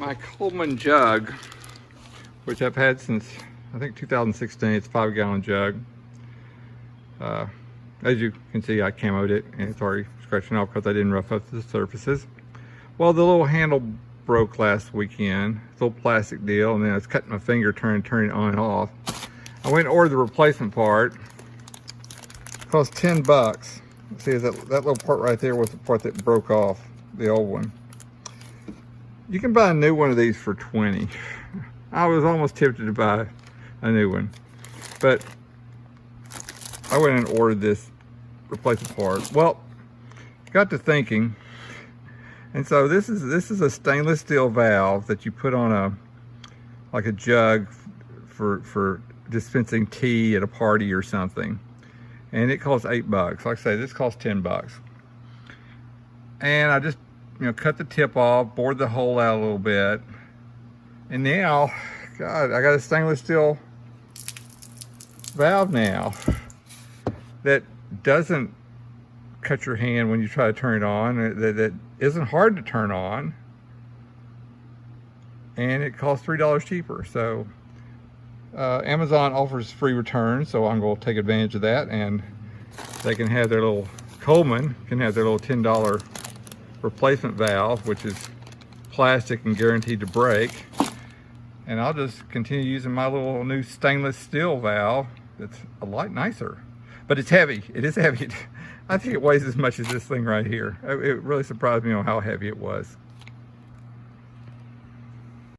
my Coleman jug, which I've had since I think 2016. It's a 5-gallon jug. As you can see, I camoed it and it's already scratching off because I didn't rough up the surfaces. Well, the little handle broke last weekend. It's a little plastic deal, and then I was cutting my finger turning it on and off. I went and ordered the replacement part. It cost 10 bucks. See, that little part right there was the part that broke off, the old one. You can buy a new one of these for 20. I was almost tempted to buy a new one, but I went and ordered this replacement part. Well, got to thinking, and so this is a stainless steel valve that you put on like a jug for dispensing tea at a party or something, and it costs 8 bucks. Like I say, this costs 10 bucks. And I just, cut the tip off, bored the hole out a little bit, and now, God, I got a stainless steel valve now that doesn't cut your hand when you try to turn it on, that isn't hard to turn on, and it costs $3 cheaper. So Amazon offers free returns, so I'm going to take advantage of that, and they can have their little, Coleman can have their little $10 replacement valve, which is plastic and guaranteed to break. And I'll just continue using my little new stainless steel valve that's a lot nicer. But it's heavy. It is heavy. I think it weighs as much as this thing right here. It really surprised me on how heavy it was.